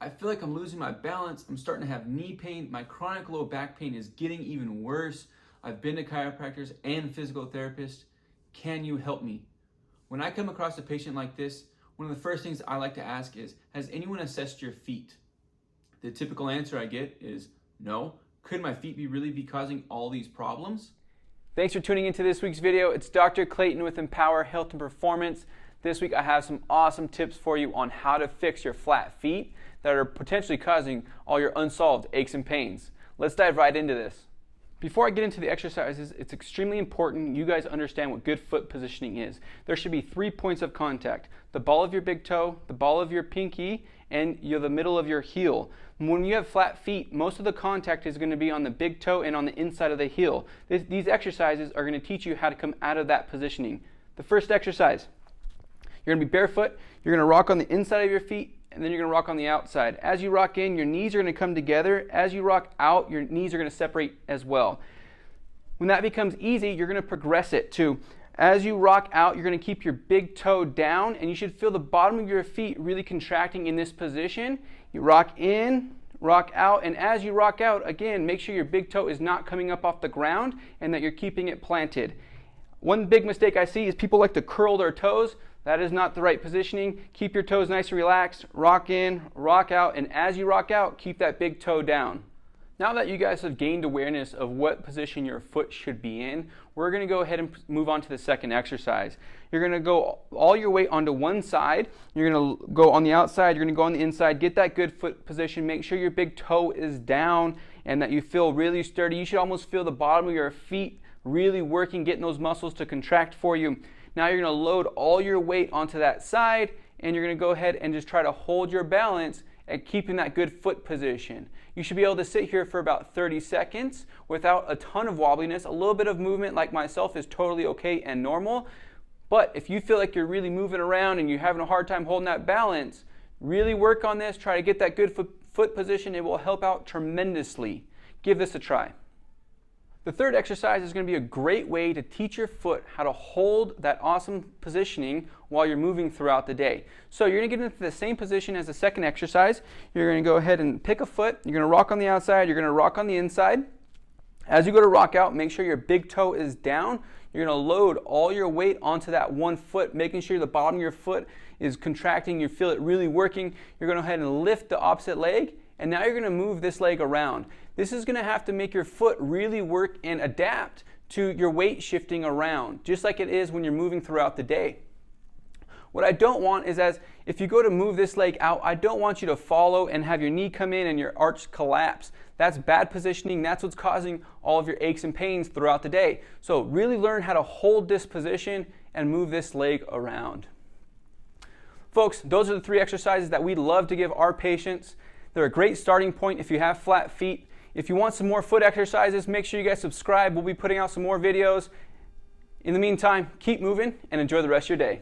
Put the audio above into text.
I feel like I'm losing my balance. I'm starting to have knee pain. My chronic low back pain is getting even worse. I've been to chiropractors and physical therapists. Can you help me? When I come across a patient like this, one of the first things I like to ask is, has anyone assessed your feet? The typical answer I get is no. Could my feet really be causing all these problems? Thanks for tuning into this week's video. It's Dr. Clayton with Empower Health and Performance. This week I have some awesome tips for you on how to fix your flat feet that are potentially causing all your unsolved aches and pains. Let's dive right into this. Before I get into the exercises, it's extremely important you guys understand what good foot positioning is. There should be 3 points of contact: the ball of your big toe, the ball of your pinky, and the middle of your heel. When you have flat feet, most of the contact is going to be on the big toe and on the inside of the heel. These exercises are going to teach you how to come out of that positioning. The first exercise, you're going to be barefoot, you're going to rock on the inside of your feet, and then you're going to rock on the outside. As you rock in, your knees are going to come together. As you rock out, your knees are going to separate as well. When that becomes easy, you're going to progress it to, as you rock out, you're going to keep your big toe down, and you should feel the bottom of your feet really contracting in this position. You rock in, rock out, and as you rock out, again, make sure your big toe is not coming up off the ground and that you're keeping it planted. One big mistake I see is people like to curl their toes. That is not the right positioning. Keep your toes nice and relaxed, rock in, rock out, and as you rock out, keep that big toe down. Now that you guys have gained awareness of what position your foot should be in, we're going to go ahead and move on to the second exercise. You're going to go all your weight onto one side. You're going to go on the outside, you're going to go on the inside, get that good foot position, make sure your big toe is down and that you feel really sturdy. You should almost feel the bottom of your feet really working, getting those muscles to contract for you. Now you're going to load all your weight onto that side, and you're going to go ahead and just try to hold your balance and keeping that good foot position. You should be able to sit here for about 30 seconds without a ton of wobbliness. A little bit of movement like myself is totally okay and normal. But if you feel like you're really moving around and you're having a hard time holding that balance, really work on this. Try to get that good foot position. It will help out tremendously. Give this a try. The third exercise is going to be a great way to teach your foot how to hold that awesome positioning while you're moving throughout the day. So you're going to get into the same position as the second exercise. You're going to go ahead and pick a foot. You're going to rock on the outside. You're going to rock on the inside. As you go to rock out, make sure your big toe is down. You're going to load all your weight onto that one foot, making sure the bottom of your foot is contracting. You feel it really working. You're going to go ahead and lift the opposite leg. And now you're going to move this leg around. This is going to have to make your foot really work and adapt to your weight shifting around, just like it is when you're moving throughout the day. What I don't want is, if you go to move this leg out, I don't want you to follow and have your knee come in and your arch collapse. That's bad positioning. That's what's causing all of your aches and pains throughout the day. So really learn how to hold this position and move this leg around. Folks, those are the 3 exercises that we love to give our patients. They're a great starting point if you have flat feet. If you want some more foot exercises, make sure you guys subscribe. We'll be putting out some more videos. In the meantime, keep moving and enjoy the rest of your day.